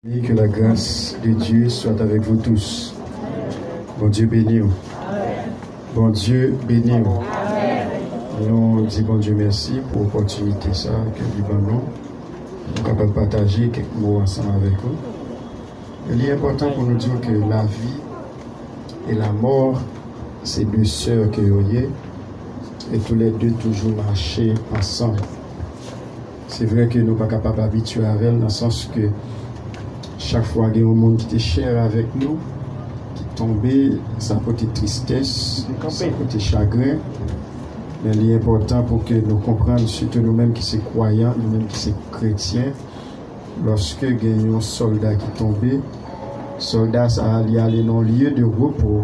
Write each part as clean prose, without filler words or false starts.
Et que la grâce de Dieu soit avec vous tous. Bon Dieu béni-vous. Bon Dieu béni-vous. Nous disons bon Dieu merci pour l'opportunité ça que nous avons. Nous sommes capables de partager quelques mots ensemble avec vous. Il est important pour nous dire que la vie et la mort, c'est deux sœurs que vous voyez, et tous les deux toujours marcher ensemble. C'est vrai que nous ne sommes pas capables d'habituer avec elle, dans le sens que chaque fois qu'il y a un monde qui était cher avec nous, qui tombait, ça côté tristesse, ça côté chagrin. Mais il est important pour que nous comprenions, surtout nous-mêmes qui sommes croyants, nous-mêmes qui sommes chrétiens, lorsque il y a un soldat qui tombait, soldat ça allait aller dans le lieu de repos,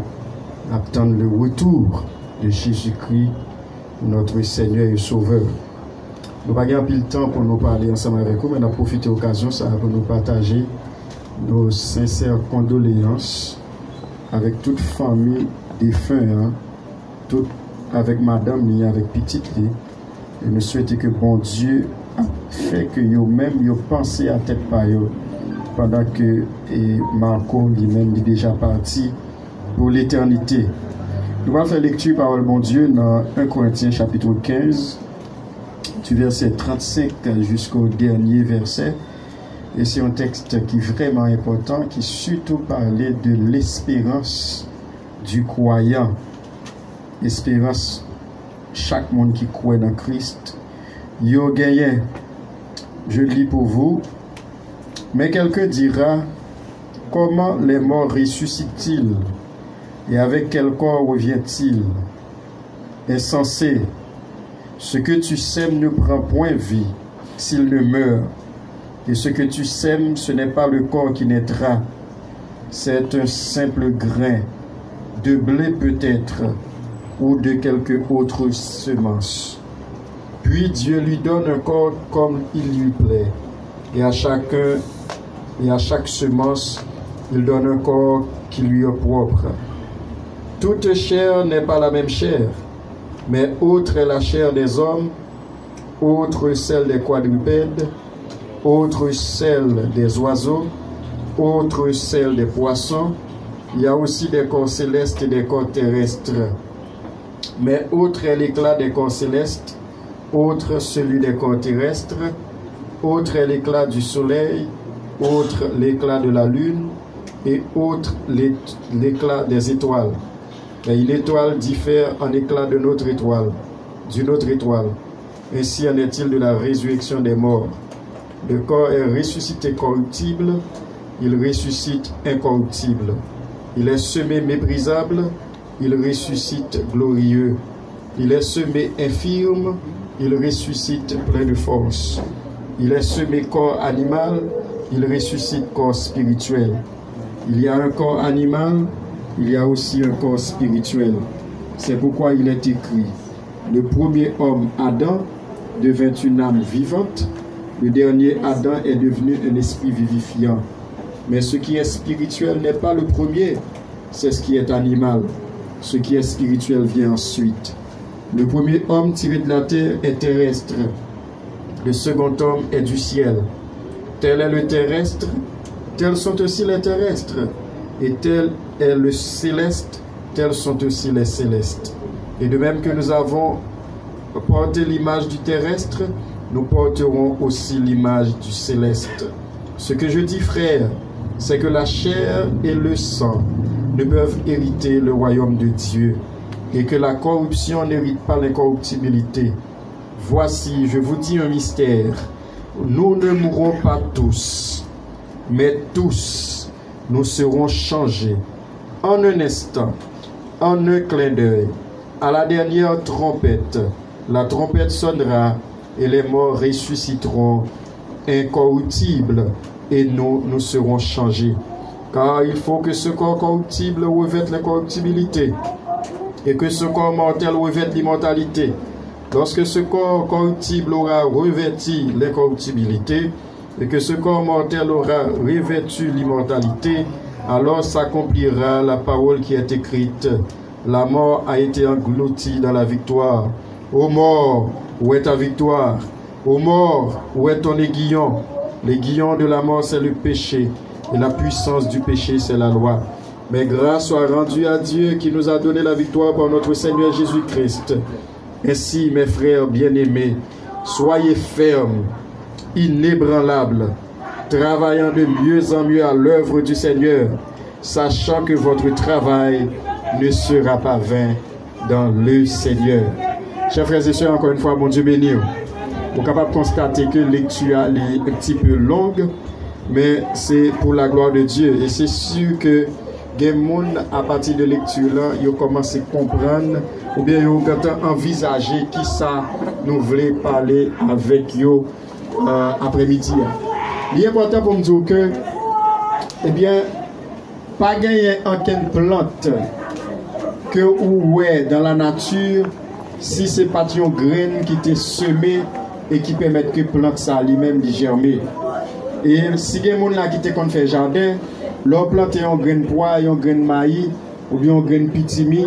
attendre le retour de Jésus-Christ, notre Seigneur et Sauveur. Nous n'avons pas pile de temps pour nous parler ensemble avec vous, mais nous avons profité de l'occasion pour nous partager nos sincères condoléances avec toute famille défunte, toute avec madame et avec petite. Et nous souhaitons que bon Dieu a fait que vous-même vous pensez à tête par eux pendant que Marco lui-même est déjà parti pour l'éternité. Nous allons faire lecture parole bon Dieu dans 1 Corinthiens chapitre 15 du verset 35 jusqu'au dernier verset. Et c'est un texte qui est vraiment important, qui surtout parlait de l'espérance du croyant. Espérance, chaque monde qui croit dans Christ. Yo gagné, je lis pour vous. Mais quelqu'un dira, comment les morts ressuscitent-ils? Et avec quel corps revient-il? Insensé, ce que tu sèmes ne prend point vie s'il ne meurt. Et ce que tu sèmes, ce n'est pas le corps qui naîtra, c'est un simple grain de blé peut-être, ou de quelque autre semence. Puis Dieu lui donne un corps comme il lui plaît, et à chaque semence, il donne un corps qui lui est propre. Toute chair n'est pas la même chair, mais autre est la chair des hommes, autre celle des quadrupèdes, autre celle des oiseaux, autre celle des poissons. Il y a aussi des corps célestes et des corps terrestres. Mais autre est l'éclat des corps célestes, autre celui des corps terrestres, autre est l'éclat du soleil, autre l'éclat de la lune, et autre l'éclat des étoiles. Et l'étoile diffère en éclat d'une autre étoile. Ainsi en est-il de la résurrection des morts. Le corps est ressuscité corruptible, il ressuscite incorruptible. Il est semé méprisable, il ressuscite glorieux. Il est semé infirme, il ressuscite plein de force. Il est semé corps animal, il ressuscite corps spirituel. Il y a un corps animal, il y a aussi un corps spirituel. C'est pourquoi il est écrit, le premier homme, Adam, devint une âme vivante. Le dernier Adam est devenu un esprit vivifiant. Mais ce qui est spirituel n'est pas le premier, c'est ce qui est animal. Ce qui est spirituel vient ensuite. Le premier homme tiré de la terre est terrestre. Le second homme est du ciel. Tel est le terrestre, tels sont aussi les terrestres. Et tel est le céleste, tels sont aussi les célestes. Et de même que nous avons porté l'image du terrestre, nous porterons aussi l'image du céleste. Ce que je dis, frère, c'est que la chair et le sang ne peuvent hériter le royaume de Dieu, et que la corruption n'hérite pas l'incorruptibilité. Voici, je vous dis un mystère. Nous ne mourrons pas tous, mais tous, nous serons changés en un instant, en un clin d'œil. À la dernière trompette, la trompette sonnera, et les morts ressusciteront incorruptibles, et nous serons changés. Car il faut que ce corps corruptible revête l'incorruptibilité, et que ce corps mortel revête l'immortalité. Lorsque ce corps corruptible aura revêti l'incorruptibilité, et que ce corps mortel aura revêtu l'immortalité, alors s'accomplira la parole qui est écrite. La mort a été engloutie dans la victoire. Ô mort, où est ta victoire? Ô mort, où est ton aiguillon? L'aiguillon de la mort, c'est le péché. et la puissance du péché, c'est la loi. Mais grâce soit rendue à Dieu qui nous a donné la victoire par notre Seigneur Jésus-Christ. Ainsi, mes frères bien-aimés, soyez fermes, inébranlables, travaillant de mieux en mieux à l'œuvre du Seigneur, sachant que votre travail ne sera pas vain dans le Seigneur. Chers frères et sœurs, encore une fois, bon Dieu béni. Vous êtes capable de constater que la lecture est un petit peu longue, mais c'est pour la gloire de Dieu. Et c'est sûr que des gens, à partir de lecture là, ils commencent à comprendre ou bien ils ont envisagé qui ça nous voulait parler avec eux après-midi. Il est important pour me dire que, eh bien, pas gagner aucune plante que ou ouais dans la nature si c'est pas une graine qui t'est semée et qui permet que plante ça lui-même de germer. Et si il y a des gens qui te fait jardin, leur planter un grain de pois, un grain de maïs ou bien un grain de pitimi,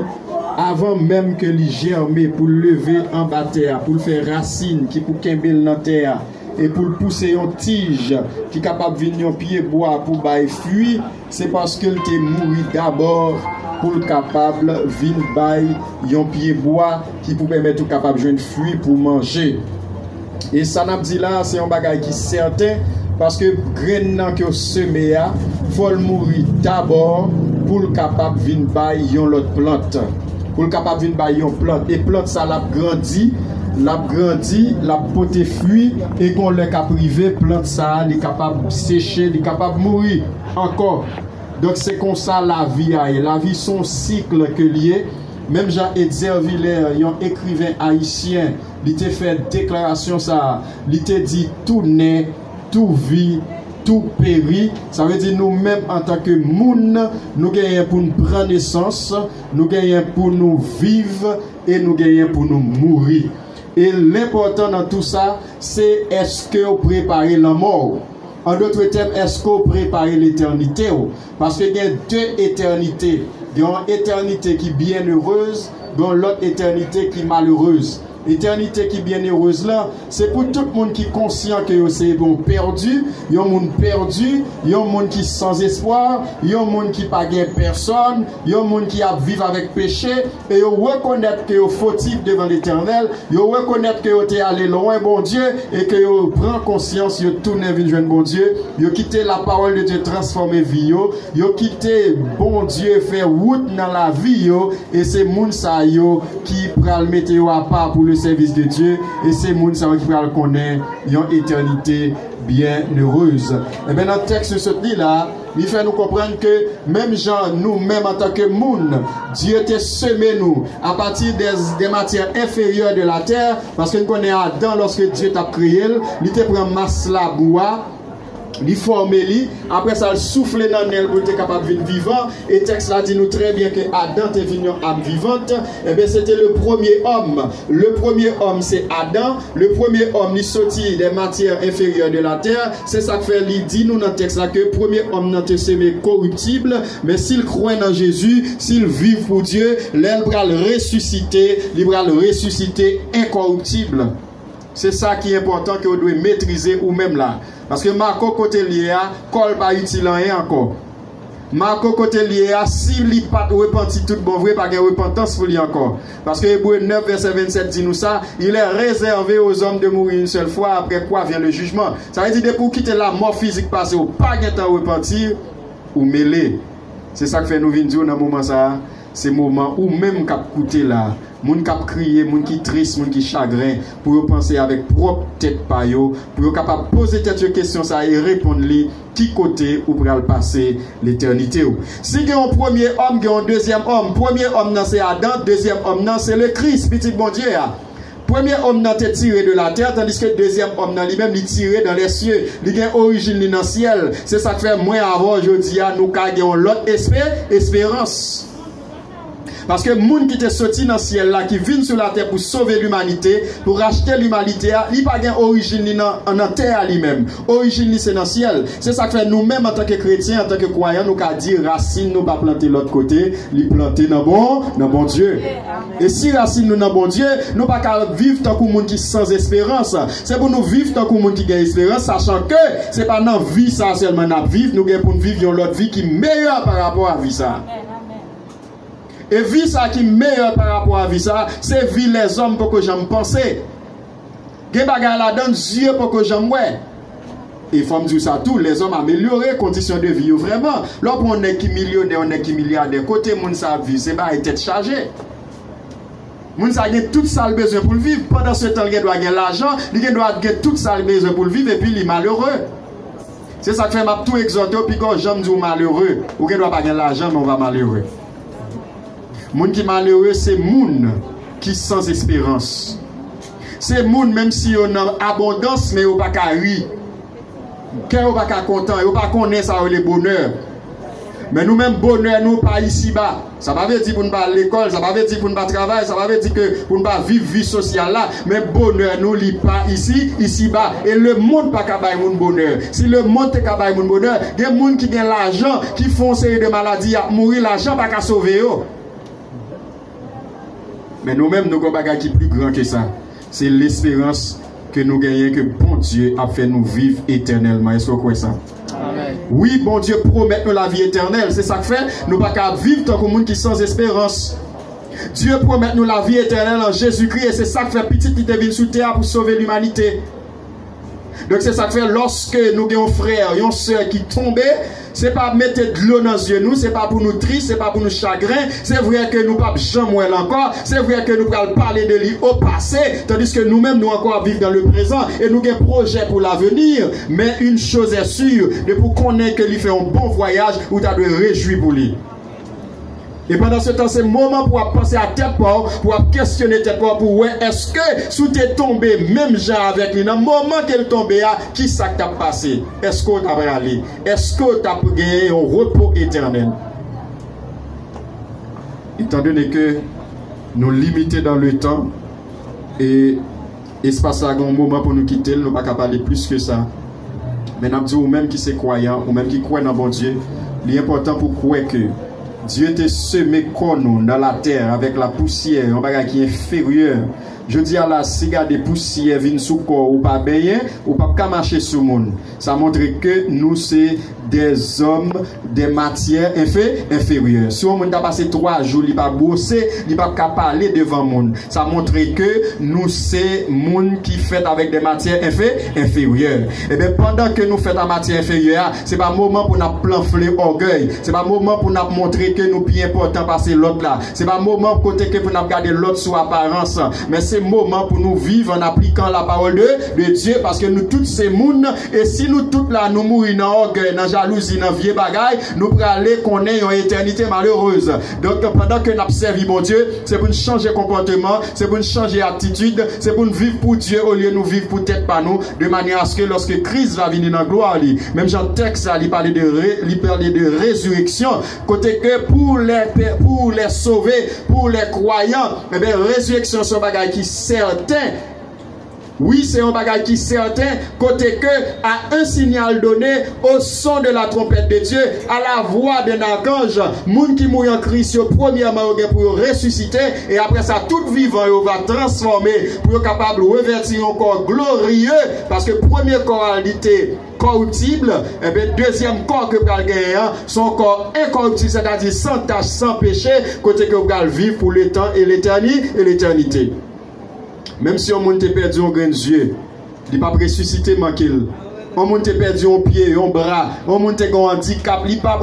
avant même que les germer pour lever en bas terre, pour faire racine, qui pour qu'embel dans terre et pour pousser une tige qui est capable de venir un pied bois pour bailler fruit, c'est parce qu'elle t'est mouru d'abord pour capable de venir bailler un pied bois qui pour permettre capable de jouer fruit pour manger. Et ça n'a dit là, c'est un bagage qui est certain. Parce que grain que semé a, faut le mourir d'abord pour le capable de venir bailler une autre plante. Pour le capable de venir bailler une plante. Et plante ça l'a grandi, l'a porté fruit et qu'on l'a privé, plante ça, il est capable de sécher, il est capable de mourir encore. Donc c'est comme ça la vie a. La vie son cycle que lié. Même Jean-Edzer Villers, un écrivain haïtien, il t'a fait déclaration ça, il t'a dit tout naît, tout vit, tout périt. Ça veut dire nous-mêmes en tant que moun, nous gagnons pour nous prendre naissance, nous gagnons pour nous vivre et nous gagnons pour nous mourir. Et l'important dans tout ça, c'est est-ce que vous préparez la mort? En d'autres termes, est-ce que vous préparez l'éternité? Parce qu'il y a deux éternités. Il y a une éternité qui est bien heureuse, dans l'autre éternité qui est malheureuse. L'éternité qui est bien heureuse là, c'est pour tout le monde qui est conscient que c'est bon perdu, il y a un monde perdu, il y a un monde qui est sans espoir, il y a un monde qui n'a pas de personne, il y a un monde qui a vivre avec péché, et il reconnaître que est fautif devant l'Éternel, il reconnaître que est allé loin, bon Dieu, et que prend conscience, il tourne vers le bon Dieu, il quitté la parole de Dieu, transformer vie, il quitté bon Dieu, faire route dans la vie, et c'est moun sa yo qui prend le mettre à part pour le service de Dieu, et c'est moun sa qui prend le connaître une éternité bien heureuse. Et bien dans le texte ce là, il fait nous comprendre que même gens, nous-mêmes en tant que moun, Dieu t'a semé nous à partir des matières inférieures de la terre, parce que nous connaissons Adam lorsque Dieu t'a créé, il te prend masse la bois, il forme lui, après ça il souffle dans elle pour être capable de vivre. Et le texte là dit nous très bien que Adam est venu en âme vivante. Et bien c'était le premier homme. Le premier homme c'est Adam. Le premier homme il sorti des matières inférieures de la terre. C'est ça que fait il dit nous dans le texte là que le premier homme n'a été semé corruptible, mais s'il croit dans Jésus, s'il vit pour Dieu, l'elle va le ressusciter, il va le ressusciter incorruptible. C'est ça qui est important que vous devez maîtriser ou même là. Parce que Marco côté lié à col pas utile rien encore. Marco côté lié à si li pas repenti tout bon vrai pas de repentance pour lui encore. Parce que Hébreux 9 verset 27 dit nous ça, il est réservé aux hommes de mourir une seule fois, après quoi vient le jugement. Ça veut dire que pour quitter la mort physique passée ou pas de temps repentir ou mêler. C'est ça que fait nous venir dire dans moment ça, c'est moment où même cap coûter là. Moun kap crier, moun qui triste, moun qui chagrin, pour penser avec propre tête pa yo, pour capable poser tête question ça et répondre li qui côté ou pral passer l'éternité. Si il y a un premier homme, il y a un deuxième homme. Premier homme c'est Adam, deuxième homme c'est le Christ, petit bon Dieu. Premier homme n'a été tiré de la terre, tandis que le deuxième homme n'a lui-même tiré dans les cieux. Il a une origine dans le ciel. C'est ça que fait moins avant aujourd'hui, nous avons l'autre espérance. Parce que le monde qui est sorti dans le ciel là, qui vient sur la terre pour sauver l'humanité, pour racheter l'humanité, il n'a pas d'origine en terre lui-même. Origine c'est dans le ciel. C'est ça que fait nous-mêmes en tant que chrétiens, en tant que croyants, nous avons dit racine, nous pas planter l'autre côté, les planter dans bon Dieu. Et si racine nous dans bon Dieu, nous pas qu'à vivre tant que monde qui sans espérance. C'est pour nous vivre tant que monde qui a espérance, sachant que c'est pas dans vie ça seulement nous vivre, nous pour vivre l'autre vie qui est meilleure par rapport à vie ça. Et vie ça qui est meilleure par rapport à vie ça, c'est vie les hommes pour que j'aime penser. Gen bagay la donne Dieu pour que j'aime ouais. Il faut me dire ça tout, les hommes améliorent conditions de vie vraiment. Lorsqu'on on est qui millionnaire, on est qui milliardaire, côté moun sa vie, c'est pas tête chargée. Moun sa gen tout ça le besoin pour le vivre. Pendant ce temps, il doit gagner l'argent, il doit gagner tout ça le besoin pour le vivre et puis il est malheureux. C'est ça que fait m'a tout exhorter puis quand j'aime dire malheureux, ou qu'il doit pas gagner l'argent mais on va malheureux. Moun qui malheureux c'est moun qui sans espérance. C'est moun même si on a abondance mais on pas qu'à rire. Qu'on pas qu'à content, on pas connaître ça le bonheur. Mais nous-mêmes, bonheur, nous pas ici-bas. Ça ne veut pas dire pour ne pas à l'école, ça ne veut pas dire pour ne pas travailler, ça ne veut pas dire que pour ne pas vivre vie sociale là. Mais bonheur, nous ne pas ici, ici-bas. Et le monde pas capable de bonheur. Si le monde est capable de bonheur, il y a des gens qui ont l'argent, qui font une série de maladies, à mourir, l'argent pas qu'à sauver. Mais nous-mêmes, nous avons un bagage qui est plus grand que ça. C'est l'espérance que nous gagnons, que bon Dieu a fait nous vivre éternellement. Est-ce que vous croyez ça? Amen. Oui, bon Dieu promet nous la vie éternelle. C'est ça que fait. Nous ne pouvons pas vivre tant que monde qui sans espérance. Dieu promet nous la vie éternelle en Jésus-Christ. Et c'est ça que fait petit qui est venu sur terre pour sauver l'humanité. Donc c'est ça que fait lorsque nous avons un frère, une soeur qui tombe, c'est pas mettre de l'eau dans les yeux nous, c'est pas pour nous tristes, c'est pas pour nous chagrins, c'est vrai que nous pas jamais encore, c'est vrai que nous allons parler de lui au passé, tandis que nous-mêmes nous encore vivons dans le présent et nous avons un projet pour l'avenir, mais une chose est sûre, de pour connaître que lui fait un bon voyage où tu as de réjouir pour lui. Et pendant ce temps, c'est le moment pour penser à tête pour questionner tête pour ouais, est-ce que sous t'es tombé, même gens avec lui, dans le moment qu'elle tombe, qui ça t'a passé? Est-ce qu'on t'a allé? Est-ce que t'as gagné un repos éternel? Étant donné que nous limitons dans le temps et espace à un moment pour nous quitter, nous ne pouvons pas parler plus que ça. Mais nous disons, ou même qui c'est croyant, ou même qui croit dans bon Dieu, l'important pour croire que Dieu t'a semé comme nous dans la terre avec la poussière, un bagage qui est inférieur. Je dis à la cigare des poussières viennent sous corps ou pas baigner ou pas marcher sur le monde. Ça montre que nous c'est des hommes, des matières inférieures. Si on a passé 3 jours, il pas bosser, il pas parler devant le monde. Ça montre que nous c'est monde qui fait avec des matières inférieures. Et bien pendant que nous faisons en matière inférieure, c'est pas moment pour nous planfler orgueil. C'est pas moment pour nous montrer que nous plus important passer l'autre là. C'est pas moment pour que pour nous garder l'autre sous apparence. Mais c'est moment pour nous vivre en appliquant la parole de Dieu parce que nous tous ces mondes et si nous tous là nous mourir dans orgueil, dans jalousie, dans vieux bagaille, nous pourrons aller qu'on ait une éternité malheureuse. Donc pendant que nous servons mon Dieu, c'est pour nous changer comportement, c'est pour nous changer attitude, c'est pour nous vivre pour Dieu au lieu de nous vivre pour tête par nous, de manière à ce que lorsque Christ va venir dans la gloire, même Jean texte il parlait de résurrection, côté que pour les sauver, pour les croyants, eh bien résurrection c'est un bagage qui certain. Oui, c'est un bagage qui est certain, côté que, à un signal donné, au son de la trompette de Dieu, à la voix d'un archange, moun qui mouille en Christ, premièrement, pour ressusciter, et après ça, tout vivant, il va transformer, pour être capable de revêtir un corps glorieux, parce que premier corps était corruptible, et bien deuxième corps que vous allez gagner, son corps incorruptible, c'est-à-dire sans tâche, sans péché, côté que vous allez vivre pour le temps et l'éternité. Même si on monte perdu un grain de yeux, il ne peut pas ressusciter manqué. On monte perdu un pied, un bras, on monte un handicap, il ne peut pas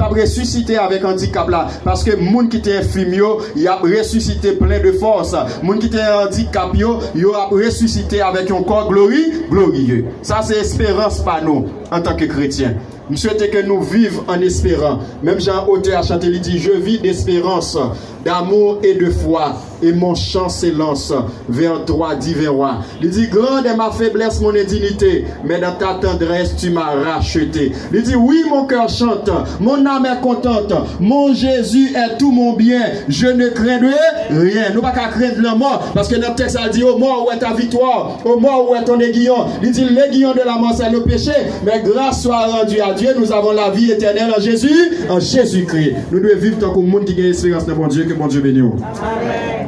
ressusciter avec un handicap là. Parce que les gens qui étaient infirmes, il a ressuscité plein de force. Les gens qui étaient handicap, il a ressuscité avec un corps glorieux. Ça c'est espérance par nous en tant que chrétiens. Je souhaite que nous vivions en espérant. Même Jean auteur a chanté, il dit, je vis d'espérance. d'amour et de foi. Et mon chant s'élance vers toi, divin roi. Il dit, grande est ma faiblesse, mon indignité, mais dans ta tendresse, tu m'as racheté. Il dit, oui, mon cœur chante, mon âme est contente, mon Jésus est tout mon bien, je ne craindrai rien. Nous ne pouvons pas craindre la mort, parce que notre texte a dit, ô mort, où est ta victoire? Ô mort, où est ton aiguillon? Il dit, l'aiguillon de la mort, c'est le péché, mais grâce soit rendue à Dieu, nous avons la vie éternelle en Jésus-Christ. Nous devons vivre tant que le monde qui a espérance dans mon Dieu, que mon Dieu bénisse. Amen.